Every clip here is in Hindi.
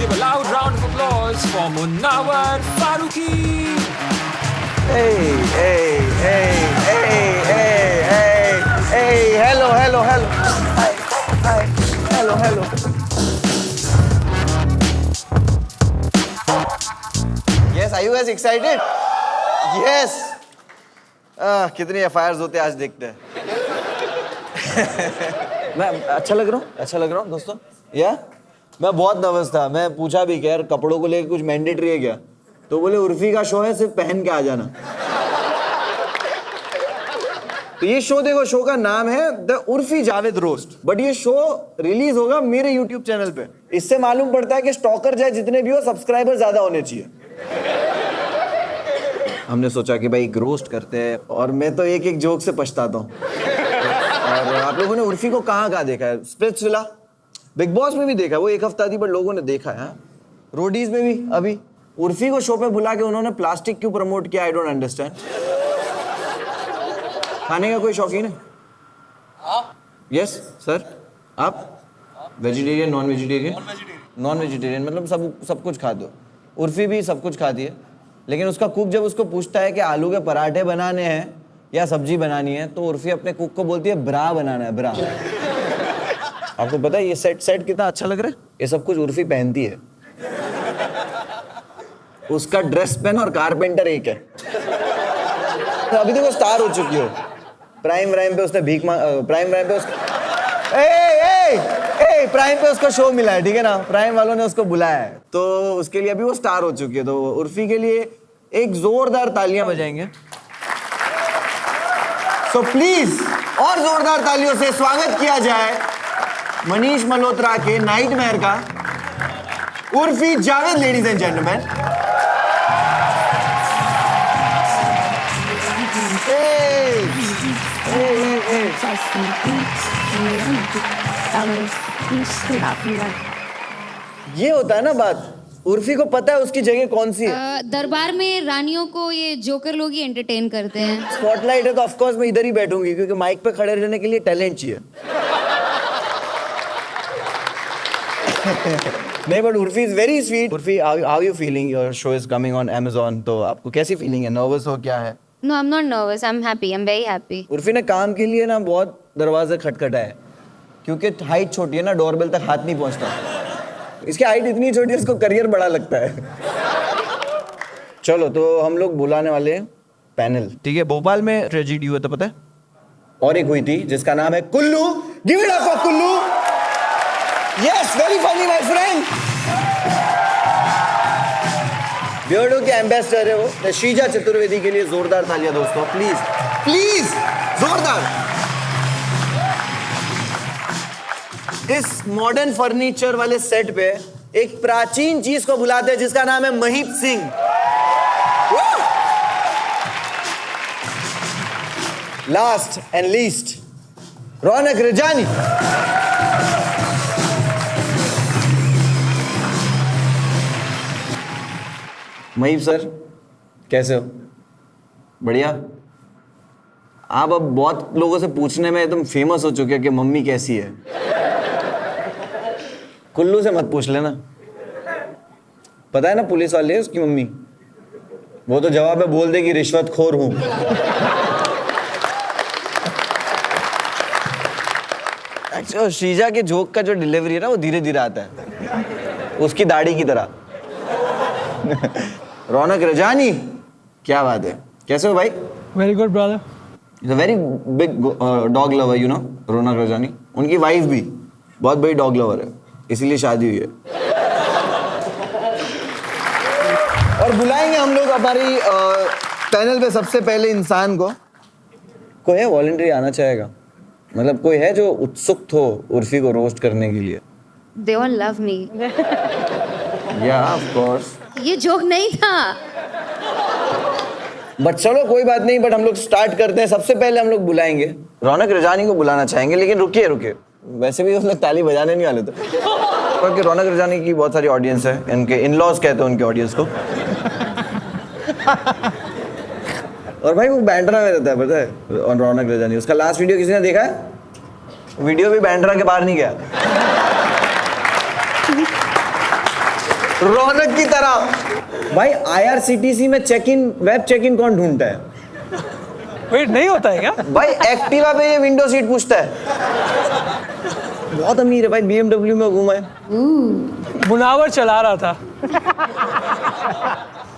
give a loud round of applause for Munawar Farooqi. Hey, hello. Hi, hello. Yes, are you guys excited? Yes. कितनी एफआईआर्स होते हैं आज देखते हैं. मैं अच्छा लग रहा हूँ दोस्तों. या मैं बहुत नर्वस था. मैं पूछा भी कि यार कपड़ों को लेकर कुछ मैंडेटरी है क्या, तो बोले उर्फी का शो है, सिर्फ पहन के आ जाना. तो ये शो देखो, शो का नाम है the Urfi Javed roast, but ये शो रिलीज होगा मेरे यूट्यूब चैनल पे. इससे मालूम पड़ता है कि स्टॉकर चाहे जितने भी हो, सब्सक्राइबर ज्यादा होने चाहिए. हमने सोचा कि भाई एक रोस्ट करते हैं, और मैं तो एक जोक से पछताता हूँ. और आप लोगों ने उर्फी को कहाँ देखा है? स्प्लिट्सविला, बिग बॉस में भी देखा, वो एक हफ्ता थी बट लोगों ने देखा है. रोडीज में भी. अभी उर्फी को शो पे बुला के उन्होंने प्लास्टिक क्यों प्रमोट किया, आई डोंट अंडरस्टैंड. खाने का कोई शौकीन है? Yes sir. आप vegetarian, non vegetarian? Non vegetarian मतलब सब कुछ खाते हो. उर्फी भी सब कुछ खाती है, लेकिन उसका कुक जब उसको पूछता है कि आलू के पराठे बनाने हैं या सब्जी बनानी है, तो उर्फी अपने कुक को बोलती है ब्रा बनाना है, ब्रा. आपको पता है ये सेट कितना अच्छा लग रहा है? ये सब कुछ उर्फी पहनती है. उसका ड्रेस पेन और कारपेंटर एक है. तो अभी तो वो स्टार हो चुकी हो. प्राइम पे उसने भीख मांग, प्राइम पे उसको शो मिला है, ठीक है ना. प्राइम वालों ने उसको बुलाया है, तो उसके लिए अभी वो स्टार हो चुकी है. तो उर्फी के लिए एक जोरदार तालियां बजाएंगे. सो प्लीज और जोरदार तालियों से स्वागत किया जाए मनीष मल्होत्रा के नाइटमेयर का Urfi Javed. Ladies and gentleman. ये होता है ना बात. उर्फी को पता है उसकी जगह कौन सी है. दरबार में रानियों को ये जोकर लोग ही एंटरटेन करते हैं. स्पॉटलाइट है तो ऑफ कोर्स मैं इधर ही बैठूंगी, क्योंकि माइक पे खड़े रहने के लिए टैलेंट चाहिए. नहीं, but Urfi is very sweet. Urfi, how you feeling? Your show is coming on Amazon, तो आपको कैसी फीलिंग है? नर्वस हो क्या है? No, I'm not nervous. I'm happy. I'm very happy. Urfi ने काम के लिए ना बहुत दरवाजे खटखटाए, क्योंकि हाइट छोटी है ना, डोरबेल तक हाथ नहीं पहुंचता. इसकी हाइट इतनी छोटी है, इसको करियर बड़ा लगता है. चलो, तो हम लोग बुलाने वाले हैं पैनल, ठीक है. भोपाल में ट्रेजेडी हुआ था, पता है? और एक हुई थी जिसका नाम है Kullu. Give it up for Kullu. Yes, very funny my friend. Beardo के एम्बेसडर है वो. शीजा चतुर्वेदी के लिए जोरदार तालियां दोस्तों, प्लीज जोरदार. इस मॉडर्न फर्नीचर वाले सेट पे एक प्राचीन चीज को बुलाते हैं जिसका नाम है Mahip Singh. Last and least, Raunak Rajani. Mahip sir, कैसे हो? बढ़िया. आप अब बहुत लोगों से पूछने में एकदम फेमस हो चुके हैं कि मम्मी कैसी है. कुल्लू से मत पूछ लेना. पता है ना पुलिस वाले उसकी मम्मी, वो तो जवाब में बोल दे कि रिश्वतखोर हूं. अच्छा, शीजा के जोक का जो डिलीवरी है ना, वो धीरे धीरे आता है, उसकी दाढ़ी की तरह. रौनक रजानी, क्या बात है, कैसे हो भाई? Very good brother. Is a very big dog lover, you know. Raunak Rajani, उनकी वाइफ भी बहुत बड़ी डॉग लवर है, इसीलिए शादी हुई है. और बुलाएंगे हम लोग हमारी पैनल पे सबसे पहले इंसान को. कोई है वॉलंटरी आना चाहेगा? मतलब कोई है जो उत्सुक हो उर्फी को रोस्ट करने के लिए? They all love me. Yeah, of course. ये जोक नहीं था. बट चलो कोई बात नहीं, बट हम लोग स्टार्ट करते हैं. सबसे पहले हम लोग बुलाएंगे रौनक रजानी को बुलाना चाहेंगे, लेकिन रुकिए. वैसे भी उस लोग ताली बजाने नहीं वाले थे, क्योंकि रौनक रजानी की बहुत सारी ऑडियंस है. इनके इन-लॉज कहते हैं उनके ऑडियंस को. और भाई वो बैंड्रा में रहता है, पता है? और रौनक रजानी, उसका लास्ट वीडियो किसी ने देखा है? वीडियो भी बैंड्रा के बाहर नहीं गया. रौनक की तरह। भाई IRCTC में वेब चेक इन कौन ढूंढता है? वेट नहीं होता है क्या? भाई एक्टिवा पे ये विंडो सीट पूछता है। बहुत अमीर है भाई, BMW में घूमा है। मुनावर चला रहा था।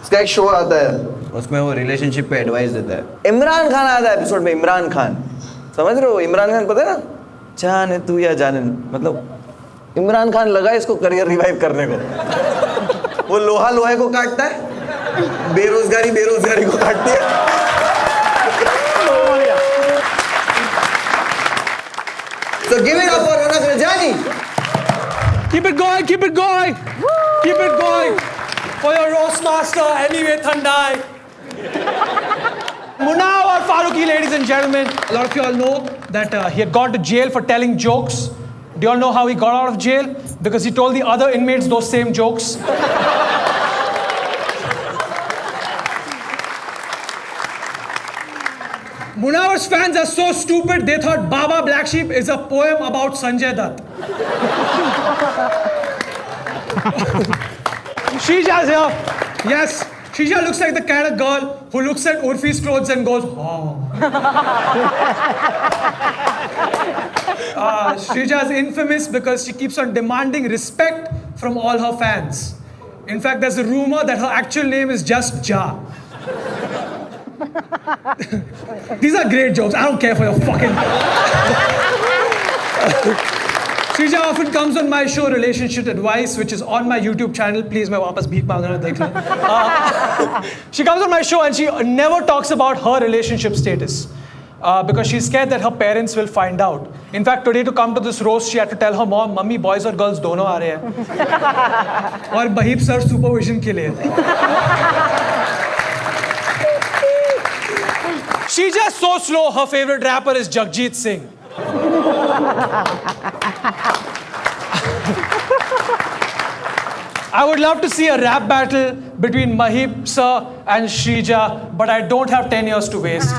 इसका एक शो आता है, उसमें वो रिलेशनशिप पे एडवाइस देता है। इमरान खान आता है एपिसोड में। इमरान खान, समझ रहे हो? इमरान खान पता है ना, जाने तू या जाने, मतलब इमरान खान लगा इसको करियर रिवाइव करने को। वो लोहे को काटता है, बेरोजगारी को काटती है। So give it up for Raunak Rajani. Keep it going, keep it going, keep it going. For your roast master, Anyway Thandai. Munawar Farooqi, ladies and gentlemen. A lot of you all know that he had gone to jail for telling jokes. Do you all know how he got out of jail? Because he told the other inmates those same jokes. Munawar's fans are so stupid, they thought Baba Black Sheep is a poem about Sanjay Dutt. Shreeja's here. Yes, Shreeja looks like the kind of girl who looks at Urfi's clothes and goes, oh. Shreeja is infamous because she keeps on demanding respect from all her fans. In fact, there's a rumor that her actual name is just Ja. These are great jokes. I don't care for your fucking... Shreeja often comes on my show Relationship Advice, which is on my YouTube channel. Please, मैं वापस भीख मांग रहा देख लें. She comes on my show and she never talks about her relationship status. Because she's scared that her parents will find out. In fact, today to come to this roast, she had to tell her mom, "Mummy, boys और girls दोनों आ रहे हैं." और बहीप सर सुपरविजन के लिए. She's just so slow. Her favorite rapper is Jagjit Singh. I would love to see a rap battle between Mahip sir and Shreeja, but I don't have 10 years to waste.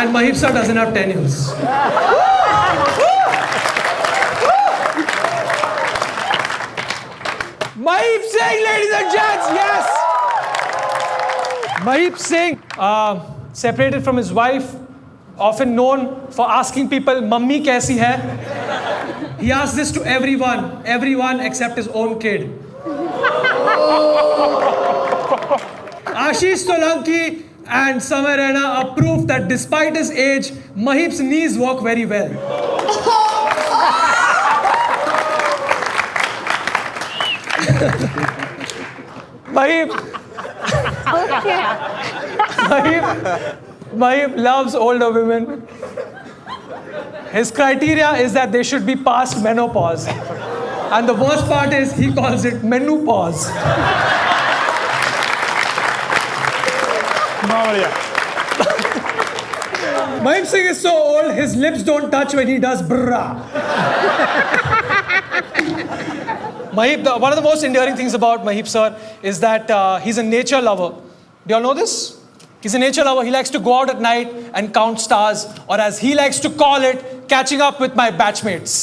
And Mahip sir doesn't have 10 years. Mahip Singh, ladies and gents, yes! Mahip Singh, separated from his wife, often known for asking people, "Mummy kaisi hai?" He asks this to everyone except his own kid. Ashish Solanki and Samay Raina are proof that despite his age, Mahip's knees work very well. Mahip loves older women. His criteria is that they should be past menopause. And the worst part is he calls it menopause. Mahip Singh is so old, his lips don't touch when he does brrrah. Mahip, one of the most endearing things about Mahip sir is that he's a nature lover. Do you all know this? He's a nature lover. He likes to go out at night and count stars, or as he likes to call it, catching up with my batchmates.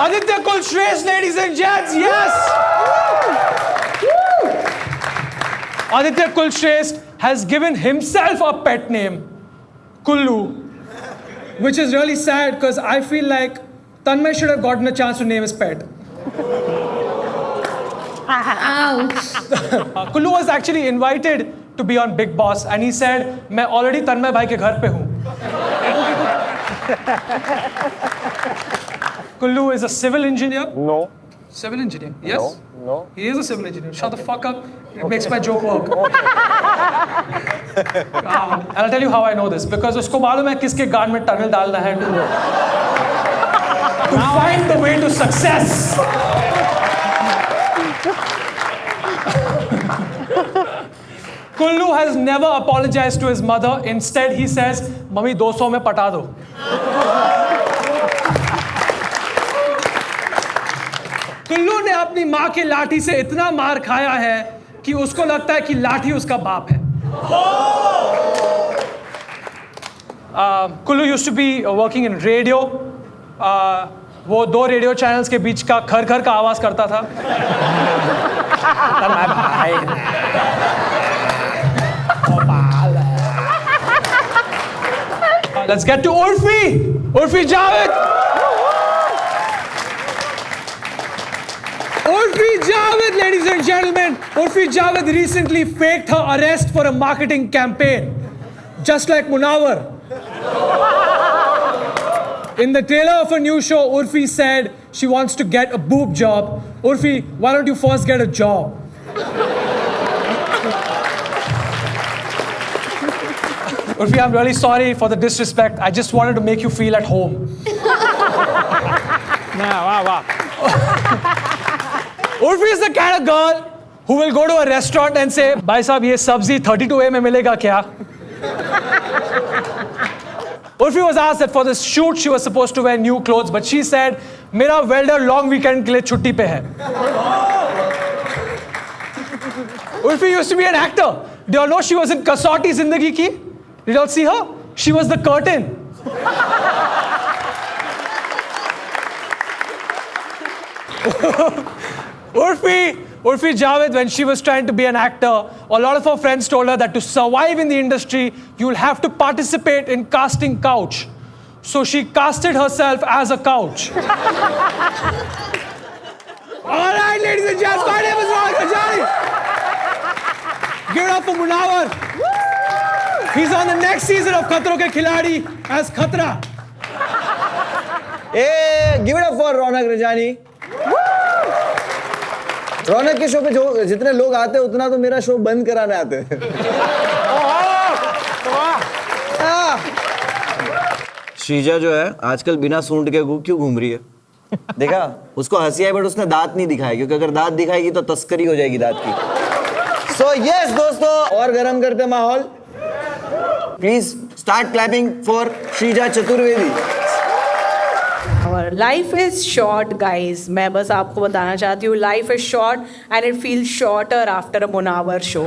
Aditya Kulshrestha, ladies and gents, yes! Aditya Kulshrestha has given himself a pet name, Kullu, which is really sad because I feel like Tanmay should have gotten a chance to name his pet. Ouch. Kullu was actually invited to be on Big Boss and he said, "मैं already Tanmay भाई के घर पे हूँ." Kullu is a civil engineer. No. Civil engineer. Yes. No. He is a civil engineer. Shut the fuck up. It makes my joke work. And I'll tell you how I know this. Because उसको मालूम है किसके गान में टनल डालना है to find the way to success. Kullu has never apologized to his mother. Instead, he says, "Mummy, 200 में पटा दो." कुल्लू ने अपनी माँ की लाठी से इतना मार खाया है कि उसको लगता है कि लाठी उसका बाप है. Kullu used to be working in radio. वो 2 रेडियो चैनल्स के बीच का खर खर का आवाज करता था। Let's get to Urfi Javed. Urfi Javed, ladies and gentlemen. Urfi Javed recently faked her arrest for a marketing campaign, just like Munawar. In the trailer of a new show, Urfi said she wants to get a boob job. Urfi, why don't you first get a job? Urfi, I'm really sorry for the disrespect. I just wanted to make you feel at home. Wow. Urfi is the kind of girl who will go to a restaurant and say, "Bhai sahab, ye sabzi 32A mein milega kya?" Urfi was asked that for this shoot she was supposed to wear new clothes, but she said, "Mera welder long weekend ke liye chutti pe hai." Urfi used to be an actor. Do you all know she was in Kasauti Zindagi Ki? Did you all see her? She was the curtain. Urfi Javed, when she was trying to be an actor, a lot of her friends told her that to survive in the industry, you'll have to participate in casting couch. So she casted herself as a couch. All right, ladies and gents, my name is Ronak Rajani. Give it up for Munawar. He's on the next season of Khatron Ke Khiladi as Khatra. Hey, give it up for Ronak Rajani. रौनक के शो पे जो जितने लोग आते हैं उतना तो मेरा शो बंद कराने आते हैं। श्रीजा जो है आजकल बिना सूंड के क्यों घूम रही है? देखा, उसको हंसी आई बट उसने दांत नहीं दिखाए, क्योंकि अगर दांत दिखाएगी तो तस्करी हो जाएगी दांत की। सो यस दोस्तों, और गर्म करते माहौल। Please start clapping for Shreeja Chaturvedi. Life is short guys, मैं बस आपको बताना चाहती हूँ, life is short and it feels shorter after a Munawar show.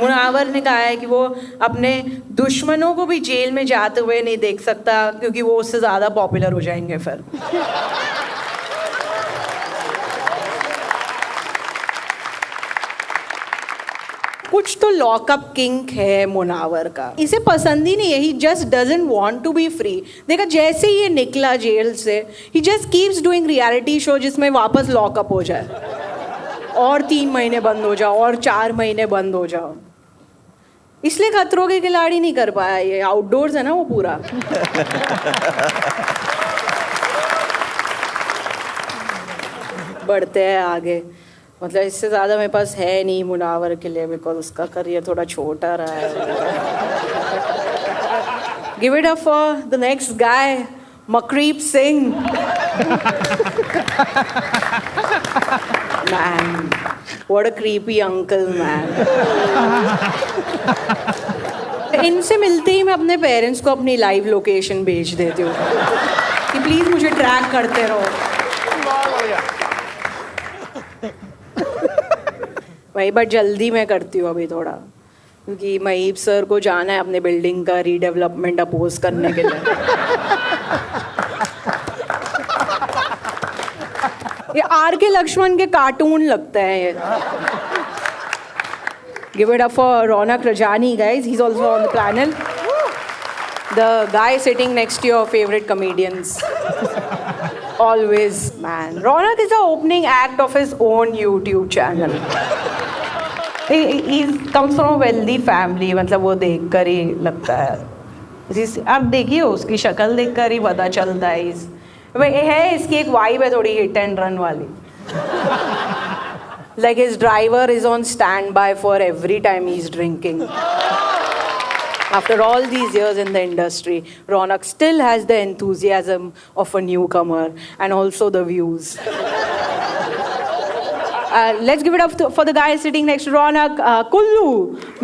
Munawar ने कहा है कि वो अपने दुश्मनों को भी जेल में जाते हुए नहीं देख सकता, क्योंकि वो उससे ज़्यादा पॉपुलर हो जाएंगे फिर। कुछ तो लॉकअप किंक है मुनावर का, इसे पसंद ही नहीं है। He just doesn't want to be free. देखा, जैसे ही ये निकला जेल से, he just keeps doing reality show जिसमें वापस लॉकअप हो जाए, और 3 महीने बंद हो जाओ, और 4 महीने बंद हो जाओ। इसलिए खतरों के खिलाड़ी नहीं कर पाया। ये आउटडोर्स है ना वो पूरा। बढ़ते हैं आगे, मतलब इससे ज़्यादा मेरे पास है नहीं मुनावर के लिए, बिकॉज उसका करियर थोड़ा छोटा रहा है। Give it up for the next guy, Makreeb Singh. Man, what a creepy uncle man. इनसे मिलते ही मैं अपने पेरेंट्स को अपनी लाइव लोकेशन भेज देती हूँ कि प्लीज़ मुझे ट्रैक करते रहो। वही, बट जल्दी मैं करती हूँ अभी थोड़ा, क्योंकि महीप सर को जाना है अपने बिल्डिंग का रीडेवलपमेंट अपोज करने के लिए। ये R.K. लक्ष्मण के कार्टून लगते हैं ये। Give it up for Raunak Rajani guys, he is also on the panel, the guy sitting next to your favourite comedians. Always, man. Ronak is the opening act of his own YouTube channel. He comes from a wealthy family, मतलब वो देखकर ही लगता है। आप देखिए उसकी शक्ल देखकर ही पता चलता है। है इसकी एक वाइब है थोड़ी हिट एंड रन वाली। Like his driver is on standby for every time he's drinking. After all these years in the industry, Ronak still has the enthusiasm of a newcomer and also the views. Let's give it up for the guy sitting next to Ronak, Kullu,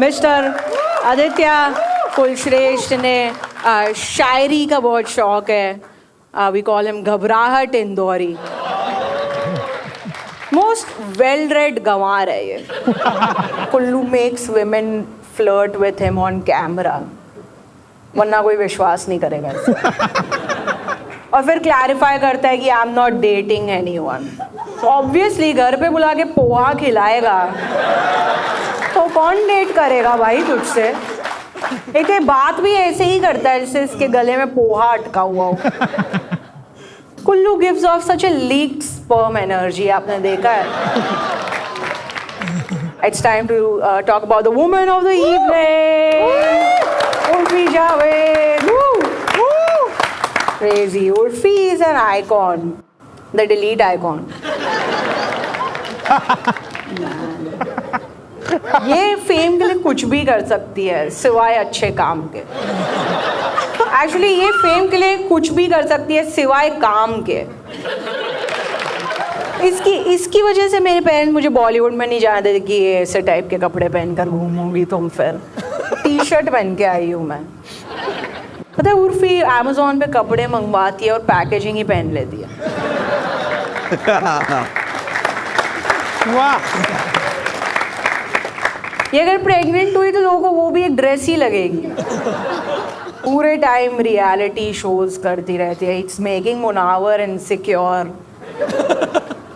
Mr. Aditya Kulshresht ने शायरी का बहुत शौक है. We call him घबराहट इंदौरी. Most well-read गंवार है ये. Kullu makes women flirt with him on camera. वरना कोई विश्वास नहीं करेगा. और फिर क्लैरिफाई करता है कि I am not dating anyone. Obviously घर पे बुला के पोहा खिलाएगा तो कौन डेट करेगा भाई तुझसे। एक बात भी ऐसे ही करता है जैसे इसके गले में पोहा अटका हुआ हो। Kullu gives of such A leaked sperm energy, आपने देखा है। It's time to talk about the woman of the evening, Urfi Javed. Woo! Woo! Crazy. Urfi is an icon, the delete icon. ये फेम के लिए कुछ भी कर सकती है सिवाय अच्छे काम के। एक्चुअली ये फेम के लिए कुछ भी कर सकती है सिवाय काम के। इसकी वजह से मेरे पेरेंट्स मुझे बॉलीवुड में नहीं जाने देते कि ये ऐसे टाइप के कपड़े पहनकर घूमूंगी तुम। फिर टी शर्ट पहन के आई हूँ मैं। पता है उर्फी अमेज़ॉन पे कपड़े मंगवाती है और पैकेजिंग ही पहन लेती है। वाह। ये अगर प्रेग्नेंट हुई तो लोगों को वो भी एक ड्रेस ही लगेगी। पूरे टाइम रियलिटी शोज करती रहती है। इट्स मेकिंग मुनावर इनसिक्योर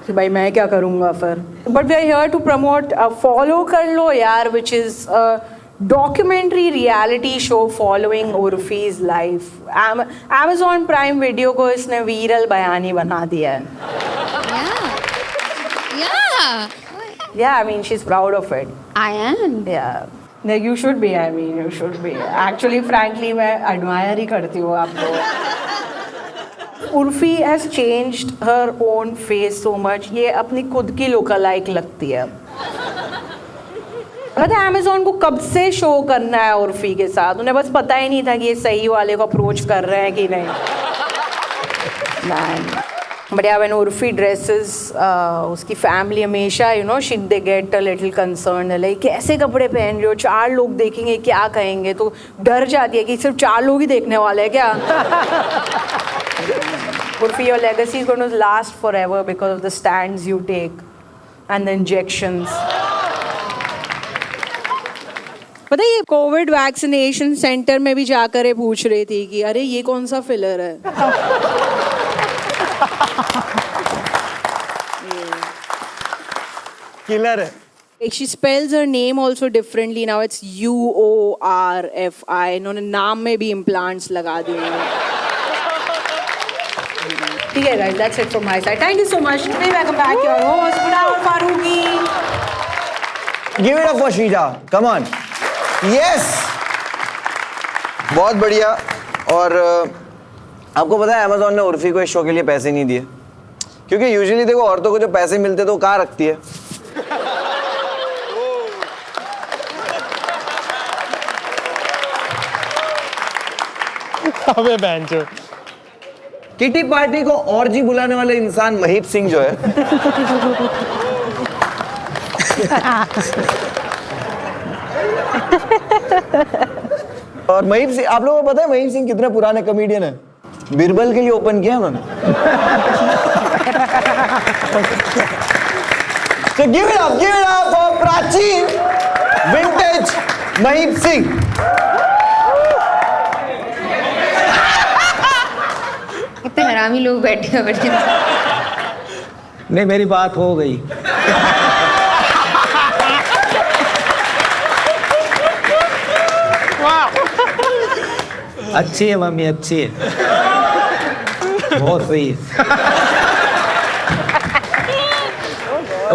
कि भाई मैं क्या करूँगा फिर। But we are here to promote follow कर लो यार, which is documentary reality show following Urfi's life. Amazon Prime Video को इसने वीरल बयानी बना दिया है। Yeah, I mean she's proud of it. I am. Yeah. No, you should be. I mean, you should be. Actually, frankly, मैं admire ही करती हूँ आपको। Urfi has changed her own face so much. ये अपनी खुद की lookalike लगती है। पता है Amazon को कब से शो करना है उर्फी के साथ, उन्हें बस पता ही नहीं था कि ये सही वाले को अप्रोच कर रहे हैं कि नहीं। But yeah, when Urfi dresses, उसकी फैमिली हमेशा they get a little concerned, like कैसे कपड़े पहन रहे हो, 4 लोग देखेंगे क्या कहेंगे, तो डर जाती है कि सिर्फ 4 लोग ही देखने वाले हैं क्या। Urfi, your legacy is going to last forever because of the stands you take and the injections. पता है ये कोविड वैक्सीनेशन सेंटर में भी जाकर ये पूछ रही थी कि अरे ये कौन सा फिलर है। किलर है। She spells her name also differently now. It's UORFI. इन्होंने नाम में भी implants लगा दिए हैं। ठीक है guys, that's it from my side. Thank you so much. Please welcome back your host Munawar Farooqi. Give it up for Shrija. Come on. Yes. बहुत बढ़िया। और आपको पता है Amazon ने उर्फी को इस शो के लिए पैसे नहीं दिए, क्योंकि यूजुअली देखो औरतों को जो पैसे मिलते तो वो कहाँ रखती है। अबे बैंचो। किटी पार्टी को ऑर्जी बुलाने वाले इंसान महीप सिंह जो है और महीप सिंह, आप लोगों को पता है महीप सिंह कितने पुराने कॉमेडियन है। बिरबल के लिए ओपन किया उन्होंने। So give it up for प्राचीन विंटेज महीप सिंह। कितने हरामी लोग बैठे हैं। नहीं, मेरी बात हो गई। अच्छी है मम्मी, अच्छी है, बहुत सही है।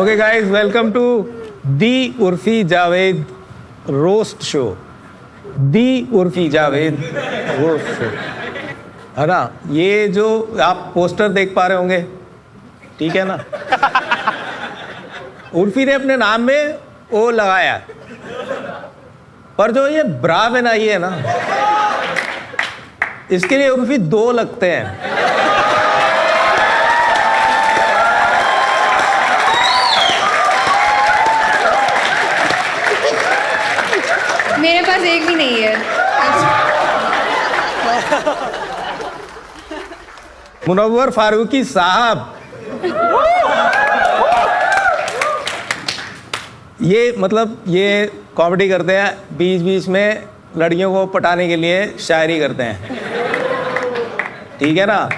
Okay guys, welcome to the Urfi Javed roast show. The Urfi Javed roast show है ना। ये जो आप पोस्टर देख पा रहे होंगे, ठीक है ना, उर्फी ने अपने नाम में ओ लगाया, पर जो ये ब्रा बनाई है ना, इसके लिए उर्फी 2 लगते हैं। मेरे पास एक भी नहीं है। मुनव्वर फारूकी साहब, ये मतलब ये कॉमेडी करते हैं, बीच बीच में लड़कियों को पटाने के लिए शायरी करते हैं, ठीक है ना।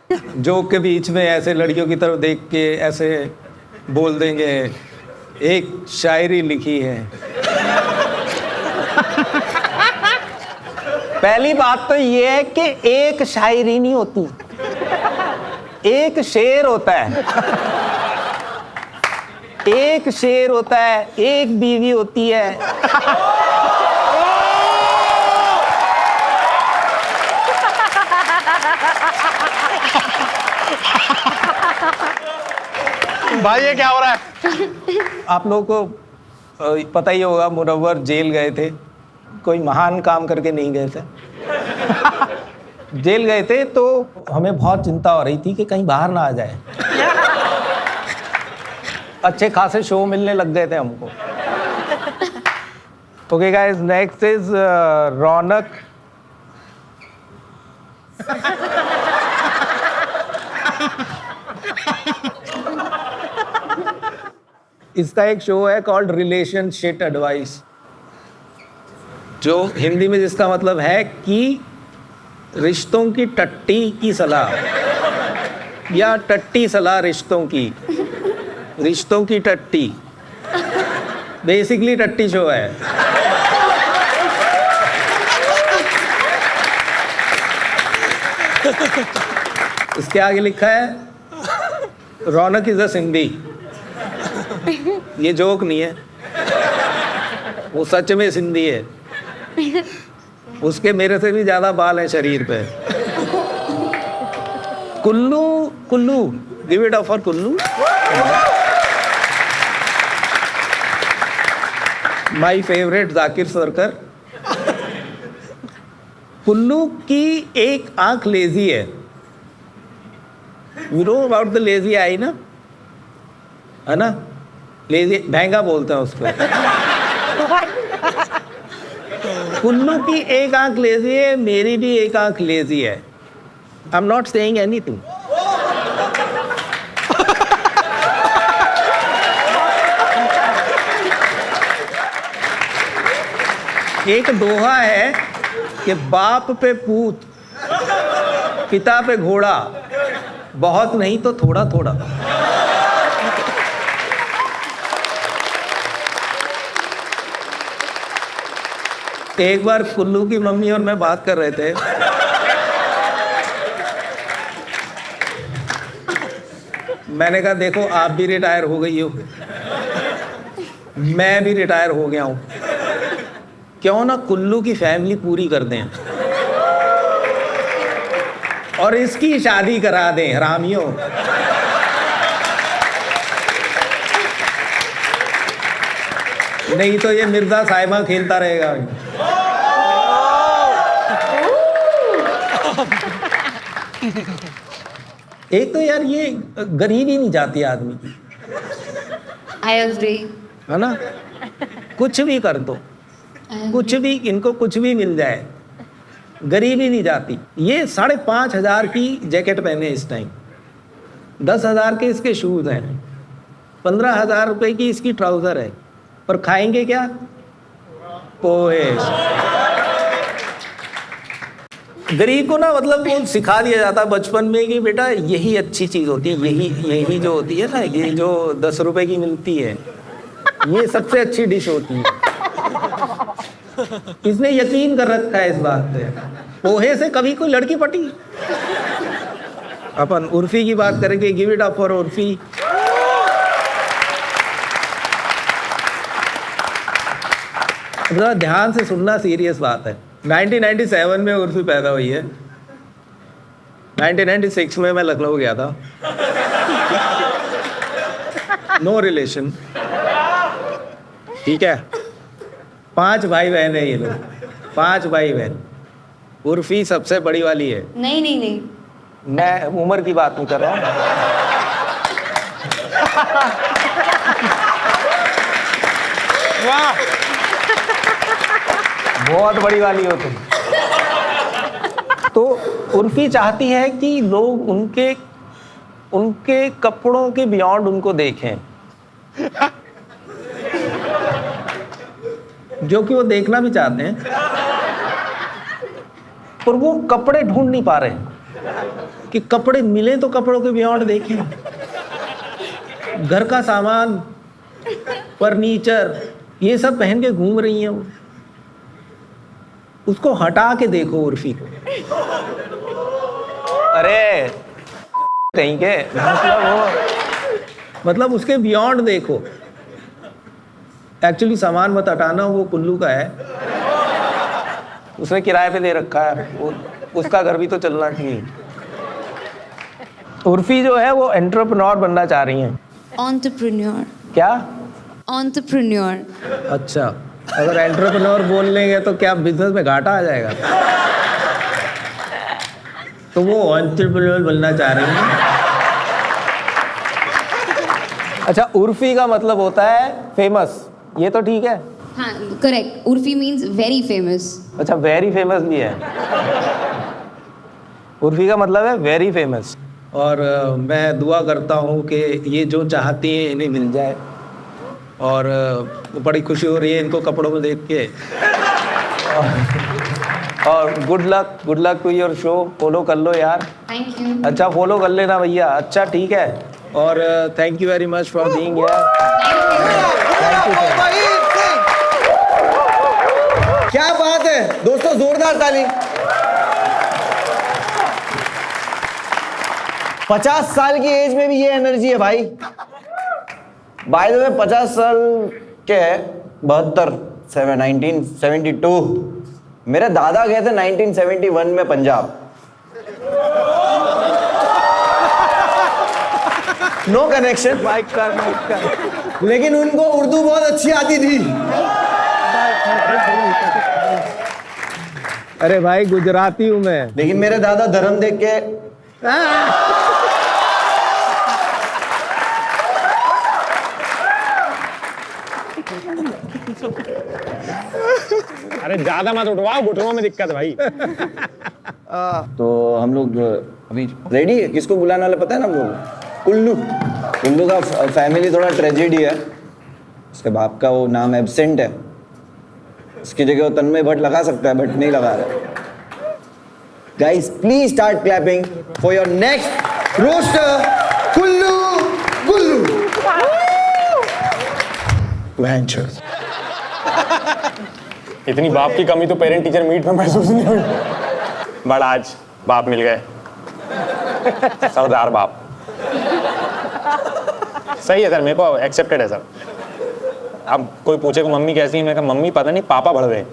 जोक के बीच में ऐसे लड़कियों की तरफ देख के ऐसे बोल देंगे, एक शायरी लिखी है। पहली बात तो ये है कि एक शायरी नहीं होती, एक शेर होता है। एक शेर होता है, एक बीवी होती है। भाई ये क्या हो रहा है? आप लोगों को पता ही होगा, मुनव्वर जेल गए थे, कोई महान काम करके नहीं गए थे। जेल गए थे तो हमें बहुत चिंता हो रही थी कि कहीं बाहर ना आ जाए। अच्छे खासे शो मिलने लग गए थे हमको। ओके गाइस, नेक्स्ट इज रौनक। इसका एक शो है कॉल्ड रिलेशनशिप एडवाइस, जो हिंदी में जिसका मतलब है कि रिश्तों की टट्टी की सलाह, या टट्टी सलाह रिश्तों की टट्टी। बेसिकली टट्टी शो है। इसके आगे लिखा है रौनक इज अ सिंधी। ये जोक नहीं है, वो सच में सिंधी है। उसके मेरे से भी ज्यादा बाल हैं शरीर पे। Kullu Kullu, give it up for Kullu. My favourite Zakir Sarkar. Kullu की एक आंख लेजी है। You know about the lazy eye ना, है ना? लेजी महंगा बोलते हैं उसको। कुल्लू की एक आंख लेजी है, मेरी भी एक आंख लेजी है। I am not saying anything. एक दोहा है कि बाप पे पूत, पिता पे घोड़ा, बहुत नहीं तो थोड़ा थोड़ा। एक बार कुल्लू की मम्मी और मैं बात कर रहे थे। मैंने कहा देखो आप भी रिटायर हो गई हो, मैं भी रिटायर हो गया हूं, क्यों ना कुल्लू की फैमिली पूरी कर दें और इसकी शादी करा दें हरामियों। नहीं तो ये मिर्जा साहिबा खेलता रहेगा। एक तो यार ये गरीबी नहीं जाती आदमी की, I agree. है ना? कुछ भी कर दो, कुछ भी, इनको कुछ भी मिल जाए, गरीबी नहीं जाती। ये 5,500 की जैकेट पहने इस टाइम, 10,000 के इसके शूज हैं, 15,000 रुपए की इसकी ट्राउजर है, पर खाएंगे क्या? पोहे। गरीब को ना मतलब वो सिखा दिया जाता है बचपन में कि बेटा यही अच्छी चीज होती है, यही जो होती है ना, ये जो 10 रुपए की मिलती है, ये सबसे अच्छी डिश होती है। इसने यकीन कर रखा है इस बात पे। पोहे से कभी कोई लड़की पटी? अपन उर्फी की बात करेंगे। Give it up for Urfi. ध्यान से सुनना, सीरियस बात है। 1997 में उर्फी पैदा हुई है। 1996 में मैं लखनऊ गया था। नो रिलेशन, ठीक है। 5 भाई बहन है ये लोग, 5 भाई बहन। उर्फी सबसे बड़ी वाली है। नहीं नहीं नहीं, मैं उम्र की बात नहीं कर रहा हूँ। वाह, बहुत बड़ी वाली हो तुम। तो उर्फी चाहती है कि लोग उनके कपड़ों के बियॉन्ड उनको देखें, जो कि वो देखना भी चाहते हैं, पर वो कपड़े ढूंढ नहीं पा रहे हैं। कि कपड़े मिले तो कपड़ों के बियॉन्ड देखें। घर का सामान, फर्नीचर, ये सब पहन के घूम रही हैं वो। उसको हटा के देखो उर्फी को। अरे कहीं के मतलब उसके बियॉन्ड देखो। एक्चुअली सामान मत हटाना, वो कुल्लू का है, उसने किराए पे दे रखा है, उसका घर भी तो चलना चाहिए। उर्फी जो है वो एंटरप्रेन्योर बनना चाह रही हैं। एंटरप्रेन्योर। क्या? एंटरप्रेन्योर। अच्छा, अगर एंटरप्रेन्योर बोल लेंगे तो क्या बिजनेस में घाटा आ जाएगा? तो वो एंटरप्रेन्योर बनना चाह रही हैं। अच्छा, उर्फी का मतलब होता है फेमस, ये तो ठीक है। हाँ correct, Urfi means very famous. अच्छा, वेरी फेमस भी है। उर्फी का मतलब है वेरी फेमस। और मैं दुआ करता हूँ कि ये जो चाहती हैं इन्हें मिल जाए। और बड़ी खुशी हो रही है इनको कपड़ों में देख के। और good luck to your show. Follow कर लो यार। Thank you. अच्छा, फॉलो कर लेना भैया। अच्छा ठीक है। और thank you very much for being here. क्या बात है दोस्तों, जोरदार ताली। 50 साल की एज में भी ये एनर्जी है भाई। बाय द वे 50 साल के है, 1972। मेरे दादा गए थे 1971 में पंजाब। नो कनेक्शन, लेकिन उनको उर्दू बहुत अच्छी आती थी। अरे भाई गुजराती हूँ मैं। लेकिन मेरे दादा धर्म देख के अरे ज्यादा मत उठवाओ, घुटनों में दिक्कत भाई। तो हम लोग अभी रेडी है। किसको बुलाने वाला पता है ना? हम लोग कुल्लू का फैमिली थोड़ा ट्रेजेडी है। उसके बाप का वो नाम एब्सेंट है, इसकी जगह वो तन्मय भट्ट लगा सकता है, बट नहीं लगा रहा। Guys please start clapping for your next roaster Kullu ventures. इतनी बाप की कमी तो पेरेंट टीचर मीट में महसूस नहीं हुई, बट आज बाप मिल गए, सरदार बाप। सही है सर, मेरे को एक्सेप्टेड है सर। अब कोई पूछे को मम्मी कैसी है, मैं कहा मम्मी पता नहीं, पापा बढ़ गए।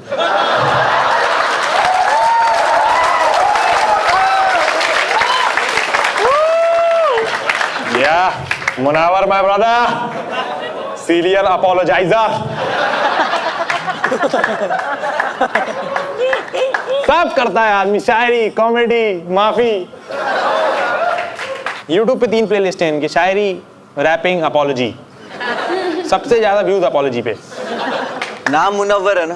या मुनावर माय ब्रदर, सीरियल अपोलोजाइजर, सब करता है आदमी, शायरी, कॉमेडी, माफी। YouTube पे 3 प्लेलिस्ट हैं इनकी, शायरी, रैपिंग, अपोलॉजी। सबसे ज्यादा व्यूज अपोलॉजी पे। नाम मुनव्वर है ना?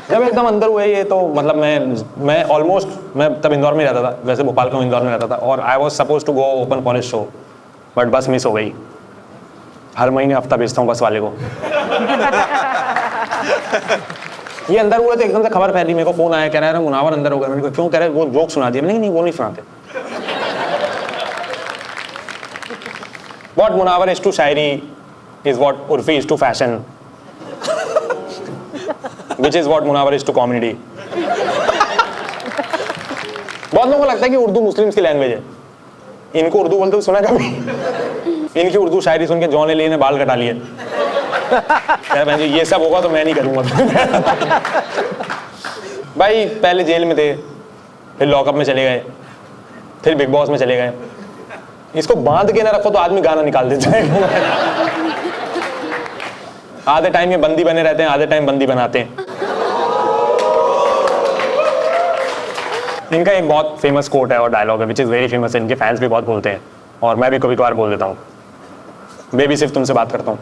जब एकदम अंदर हुए ये तो मतलब मैं ऑलमोस्ट, मैं तब इंदौर में रहता था, वैसे भोपाल का इंदौर में रहता था, और I was suppose to go open for show, but बस मिस हो गई। हर महीने हफ्ता भेजता हूँ बस वाले को। ये अंदर हुए तो एकदम से खबर फैली, मेरे को फोन आया, कह रहा है मुनावर अंदर हो गया। मैंने कहा क्यों? कह रहे वो जोक सुना दिया। मैंने नहीं, वो नहीं सुनाते। What Munawar is to Shayari is what Urfi is to fashion, which is what Munawar is to comedy. बहुत लोगों को लगता है कि उर्दू मुस्लिम्स की लैंग्वेज है। इनको उर्दू बोलते हुए सुना कभी? इनकी उर्दू शायरी सुन के जॉन एलियन ने बाल कटा लिए। ये सब होगा तो मैं नहीं करूंगा। भाई पहले जेल में थे, फिर लॉकअप में चले गए, फिर बिग बॉस में चले गए। इसको बांध के ना रखो तो आदमी गाना निकाल देता है। आधे टाइम ये बंदी बने रहते हैं, आधे टाइम बंदी बनाते हैं। इनका एक बहुत फेमस कोट है और डायलॉग है, विच इज वेरी फेमस है, इनके फैंस भी बहुत बोलते हैं, और मैं भी कभी कभार बोल देता हूँ। बेबी सिर्फ तुमसे बात करता हूँ।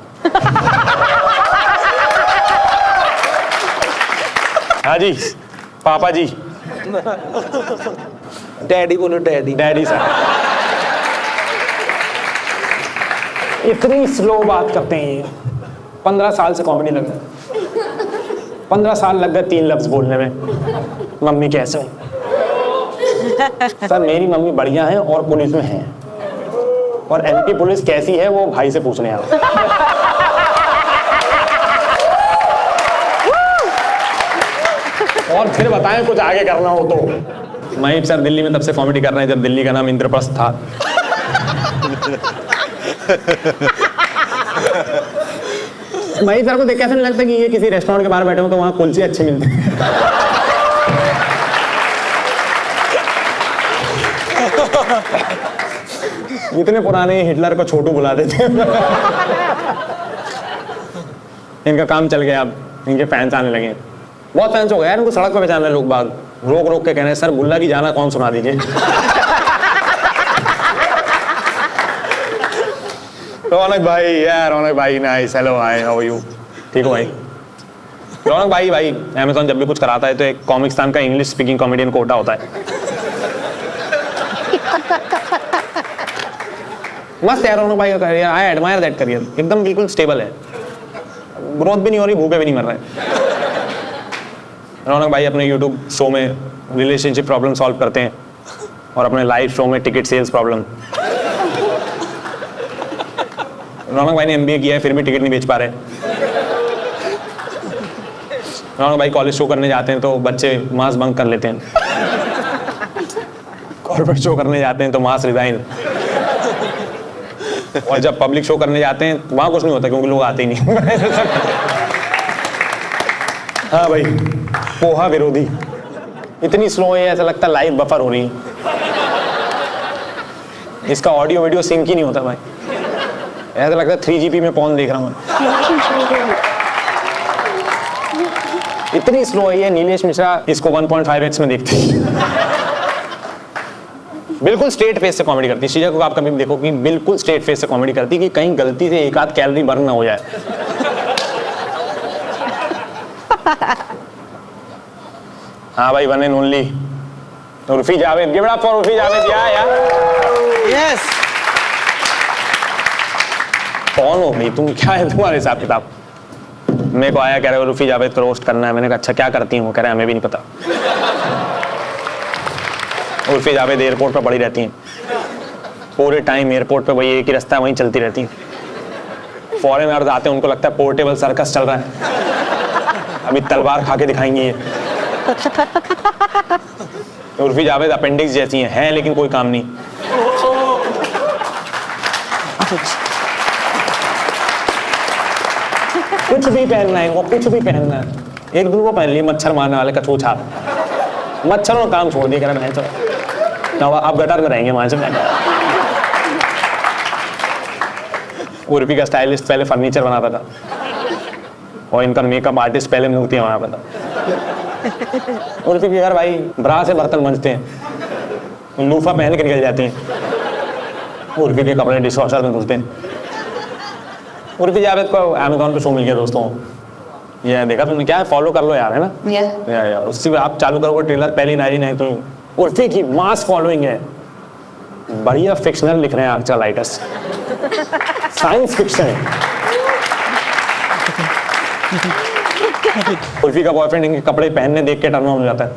हाँ जी पापा जी। डैडी बोलो, डैडी। डैडी सर इतनी स्लो बात करते हैं ये। 15 साल से कॉमेडी लग रहा है। 15 साल लग गए 3 लफ्ज बोलने में। मम्मी कैसे हो? सर मेरी मम्मी बढ़िया है और पुलिस में है, और एमपी पुलिस कैसी है वो भाई से पूछने आओ। और फिर बताएं कुछ आगे करना हो तो। महीप सर दिल्ली में तब से कॉमेडी कर रहे हैं जब दिल्ली का नाम इंद्रप्रस्थ था। महीप सर को देख कैसे नहीं लगता कि ये किसी रेस्टोरेंट के बाहर बैठे हो तो वहाँ कुलचे अच्छे मिलते हैं। इतने पुराने हिटलर को छोटू बुला देते। इनका काम चल गया, अब इनके फैंस आने लगे। बहुत फैंस हो गए यार, इनको सड़क पर पहचान रहे लोग बाग, रोक रोक के कह रहे हैं सर बुल्ला की जाना कौन सुना दीजिए। रौनक भाई यार, रौनक भाई nice, hello hi how are you, ठीक हो भाई? रौनक भाई अमेज़न जब भी कुछ कराता है तो एक कॉमिक्सतान का इंग्लिश स्पीकिंग कॉमेडियन कोटा होता है। मस्त यार रौनक भाई का career, I admire that career, एकदम बिल्कुल स्टेबल है, ग्रोथ भी नहीं हो रही, भूखे भी नहीं मर रहे। रौनक भाई अपने यूट्यूब शो में रिलेशनशिप प्रॉब्लम सॉल्व करते हैं और अपने लाइव शो में टिकट सेल्स प्रॉब्लम। रौनक भाई ने MBA किया है फिर भी टिकट नहीं बेच पा रहे। रौनक भाई कॉलेज शो करने जाते हैं तो बच्चे मास बंक कर लेते हैं, कॉर्पोरेट शो करने जाते हैं तो मास रिजाइन, और जब पब्लिक शो करने जाते हैं वहां कुछ नहीं होता क्योंकि लोग आते ही नहीं। हाँ भाई पोहा विरोधी इतनी स्लो है ऐसा लगता है लाइव बफर हो रही है, इसका ऑडियो वीडियो सिंक ही नहीं होता भाई, ऐसा लगता है 3GP में पॉन देख रहा हूँ। इतनी स्लो है ये, नीलेश मिश्रा इसको 1.5x में देखते हैं। बिल्कुल स्ट्रेट फेस से कॉमेडी करती है शीजा को, आप कभी देखो कि बिल्कुल स्ट्रेट फेस से कॉमेडी करती है कि कहीं गलती से एक आध कैलोरी बर्न ना हो जाए। हाँ भाई one and only Urfi Javed, give it up for Urfi Javed यार। यस कौन हो भाई तुम, क्या है तुम्हारे हिसाब किताब? मेरे को आया कह रहे हो उर्फी जावेद को रोस्ट करना है, मैंने कहा अच्छा क्या करती हूँ? कह रहे हमें भी नहीं पता। उर्फी जावेद एयरपोर्ट पर पड़ी रहती हैं पूरे टाइम, एयरपोर्ट पे वही एक ही रास्ता है वहीं चलती रहती हैं। फॉरेनर्स आते हैं उनको लगता है पोर्टेबल सर्कस चल रहा है, अभी तलवार खा के दिखाएंगे ये। उर्फी जावेद अपेंडिक्स जैसी हैं लेकिन कोई काम नहीं। कुछ भी पहनना है इनको, कुछ भी पहनना है। एक दिन वो पहन लिए मच्छर मारने वाले कछूछा, मच्छरों काम छोड़ दिया, कह रहे हैं आप गटर में रहेंगे वहां से। उर्फी का स्टाइलिस्ट पहले फर्नीचर बनाता था और इनका मेकअप आर्टिस्ट पहले मूर्तियां वहां पर था। उर्फी के घर भाई ब्रा से बर्तन मंजते हैं, लूफा पहन के निकल जाते हैं, उर्फी के कपड़े डिशवॉशर में धुलते हैं। उर्फी जावेद को अमेज़न पे शो मिल गया दोस्तों, ये देखा तुमने? क्या है फॉलो कर लो यार, है ना? या उससे आप चालू करो ट्रेलर पहली नारी नहीं तो उर्फी की मास फॉलोइंग है, बढ़िया फिक्शनल लिख रहे हैं आजकल राइटर्स, साइंस फिक्शन है। उर्फी का बॉयफ्रेंड इनके कपड़े पहनने देख के टर्न ऑन हो जाता है,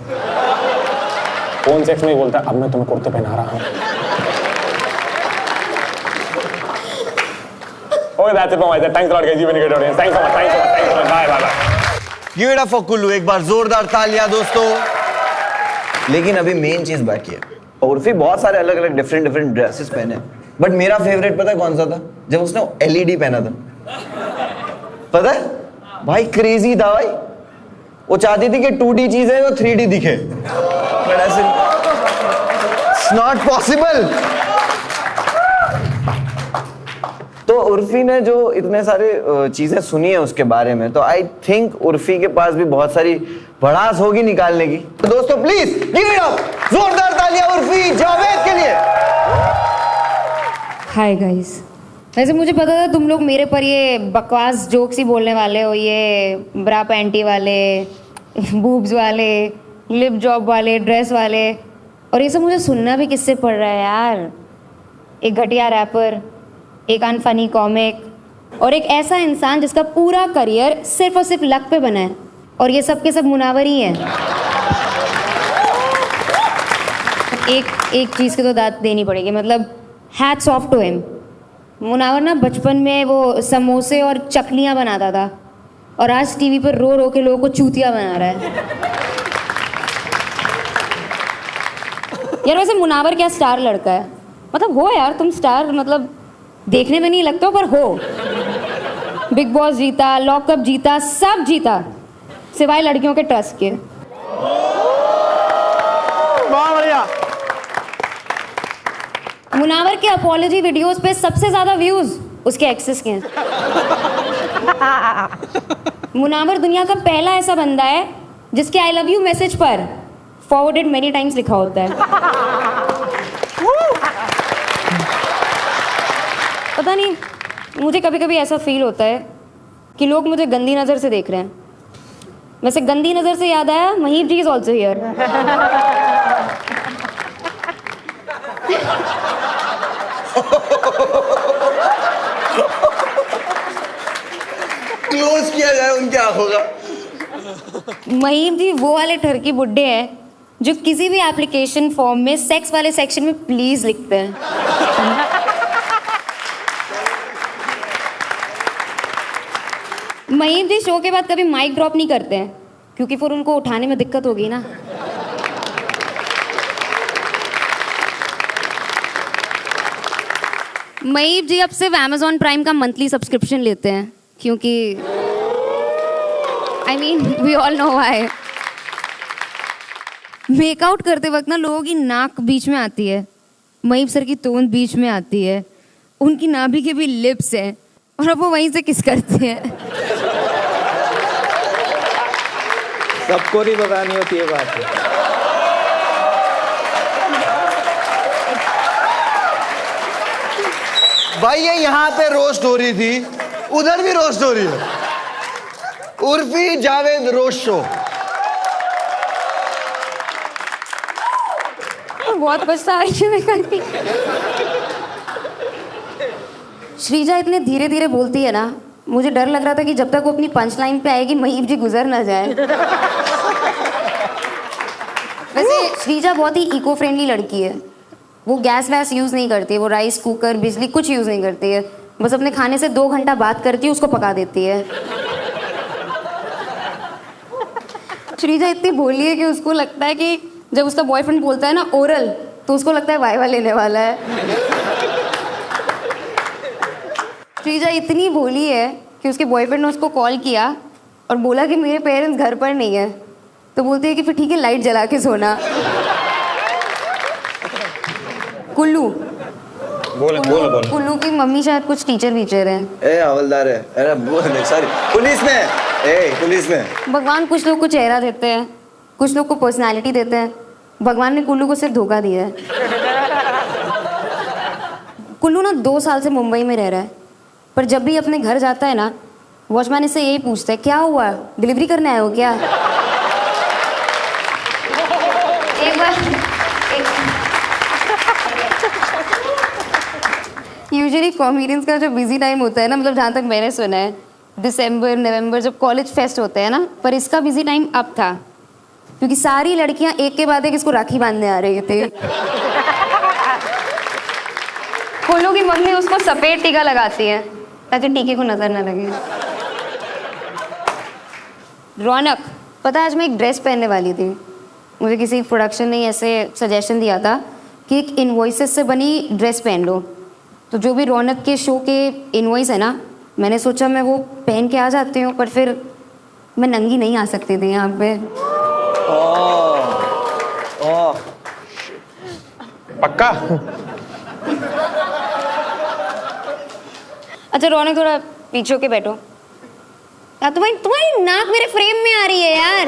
फोन सेक्स में बोलता है अब मैं तुम्हें कुर्ते पहना रहा हूँ। Okay, that's it from my side. Thanks a lot, guys. You've been a great audience. Thanks so much. Thanks so much. Thanks so much. Bye, bye, bye. Give it up for Kullu, एक बार जोरदार तालियां दोस्तों। लेकिन अभी मेन चीज बाकी है। उर्फी बहुत सारे अलग अलग डिफरेंट ड्रेसेस पहने, बट मेरा फेवरेट पता है कौन सा था? जब उसने LED पहना था, पता है भाई? क्रेजी था भाई, वो चाहती थी कि 2D चीज है वो 3D दिखे, बट ऐसे इट्स नॉट पॉसिबल। तो उर्फी ने जो इतने सारे चीजें सुनी है उसके बारे में, तो आई थिंक उर्फी के पास भी बहुत सारी भड़ास होगी निकालने की। तो दोस्तों प्लीज गिव इट अप, जोरदार तालियां उर्फी जावेद के लिए। हाय गाइस, वैसे मुझे पता था तुम लोग मेरे पर ये बकवास जोक्स ही बोलने वाले हो, ये ब्रा पैंटी वाले, बूब्स वाले, लिप जॉब वाले, ड्रेस वाले, और ये सब मुझे सुनना भी किससे पड़ रहा है यार? एक घटिया रैपर, एक अनफनी कॉमिक और एक ऐसा इंसान जिसका पूरा करियर सिर्फ और सिर्फ लक पे बना है। और ये सब के सब मुनावर ही हैं। एक चीज़ की तो दाद देनी पड़ेगी, मतलब hats off to him. Munawar ना बचपन में वो समोसे और चकलियाँ बनाता था और आज टीवी पर रो रो के लोगों को चूतिया बना रहा है। यार वैसे मुनावर क्या स्टार लड़का है, मतलब हो यार तुम स्टार, मतलब देखने में नहीं लगते हो पर हो। बिग बॉस जीता, लॉकअप जीता, सब जीता सिवाय लड़कियों के ट्रस्ट के। बहुत बढ़िया। मुनावर के अपॉलॉजी वीडियोस पे सबसे ज्यादा व्यूज उसके एक्सेस के हैं। मुनावर दुनिया का पहला ऐसा बंदा है जिसके आई लव यू मैसेज पर फॉरवर्डेड मेनी टाइम्स लिखा होता है। पता नहीं, मुझे कभी कभी ऐसा फील होता है कि लोग मुझे गंदी नज़र से देख रहे हैं। वैसे गंदी नज़र से याद आया, महीप जी इज ऑल्सो हियर। क्लोज किया जाए उनकी आंखों का। महीप जी वो वाले ठरकी बुड्ढे हैं जो किसी भी एप्लीकेशन फॉर्म में सेक्स वाले सेक्शन में प्लीज लिखते हैं। महीप जी शो के बाद कभी माइक ड्रॉप नहीं करते हैं क्योंकि फिर उनको उठाने में दिक्कत होगी ना। महीप जी अब सिर्फ Amazon प्राइम का मंथली सब्सक्रिप्शन लेते हैं क्योंकि I mean we all know why. Make out करते वक्त ना लोगों की नाक बीच में आती है, महीप सर की तोंद बीच में आती है, उनकी नाभि के भी लिप्स हैं और अब वो वहीं से किस करते हैं। सबको नहीं बतानी होती है बात। भाई ये यहाँ पे रोस्ट हो रही थी, उधर भी रोस्ट हो रही है। Urfi Javed roast show. बहुत पछता रही है मैं करती। श्रीजा इतने धीरे धीरे बोलती है ना, मुझे डर लग रहा था कि जब तक वो अपनी पंच लाइन पे आएगी महीप जी गुजर ना जाए। वैसे श्रीजा बहुत ही इको फ्रेंडली लड़की है, वो गैस वैस यूज़ नहीं करती है, वो राइस कुकर बिजली कुछ यूज़ नहीं करती है, बस अपने खाने से 2 घंटा बात करती है, उसको पका देती है। श्रीजा इतनी भोली है कि उसको लगता है कि जब उसका बॉयफ्रेंड बोलता है ना ओरल तो उसको लगता है वाइवा लेने वाला है। श्रीजा इतनी भोली है कि उसके बॉयफ्रेंड ने उसको कॉल किया और बोला कि मेरे पेरेंट्स घर पर नहीं है, तो बोलती है कि फिर ठीक है लाइट जला के सोना। कुल्लू कुल्लू की मम्मी शायद कुछ टीचर वीचर है। ए हवलदार है, अरे वो सॉरी पुलिस में, पुलिस में। भगवान कुछ लोग को चेहरा देते हैं, कुछ लोग को पर्सनालिटी देते हैं। भगवान ने कुल्लू को सिर्फ धोखा दिया है। कुल्लू ना 2 साल से मुंबई में रह रहा है, पर जब भी अपने घर जाता है ना वॉचमैन इससे यही पूछता है क्या हुआ, डिलीवरी करने आए हो क्या। एक बार यूजुअली कॉमेडियंस का जो बिजी टाइम होता है ना, मतलब जहाँ तक मैंने सुना है दिसंबर नवंबर जब कॉलेज फेस्ट होते हैं ना, पर इसका बिजी टाइम अब था क्योंकि सारी लड़कियां एक के बाद एक इसको राखी बांधने आ रही थी। कुल्लू की मम्मी उसको सफेद टीका लगाती है ताकि टीके को नजर ना लगे। रौनक, पता है आज मैं एक ड्रेस पहनने वाली थी, मुझे किसी प्रोडक्शन ने ऐसे सजेशन दिया था कि एक इनवॉइसेस से बनी ड्रेस पहन लो, तो जो भी रौनक के शो के इनवॉइस है ना, मैंने सोचा मैं वो पहन के आ जाती हूँ, पर फिर मैं नंगी नहीं आ सकती थी यहाँ पे। पक्का? अच्छा रौनक थोड़ा पीछे होके बैठो यार, तुम्हारी नाक मेरे फ्रेम में आ रही है यार।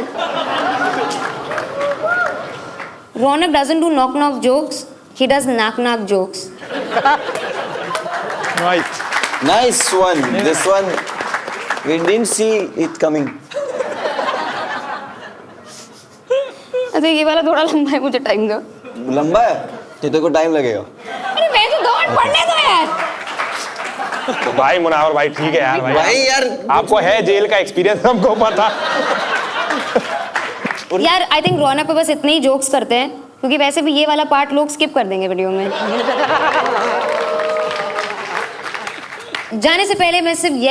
रौनक doesn't do knock knock jokes, he does knock knock jokes. Right. Nice one. This one we didn't see it coming. अच्छा ये वाला थोड़ा लंबा है, मुझे टाइम दो। लंबा है? तेरे को टाइम लगेगा। अरे मैं तो 2 मिनट पढ़ने दो यार। तो भाई मुनावर भाई ठीक है यार, भाई यार आपको है जेल का एक्सपीरियंस, हमको पता। यार आई थिंक रौनक पे बस इतने ही जोक्स करते हैं क्योंकि वैसे भी ये वाला पार्ट लोग स्किप कर देंगे वीडियो में। जाने से पहले मैं सिर्फ यही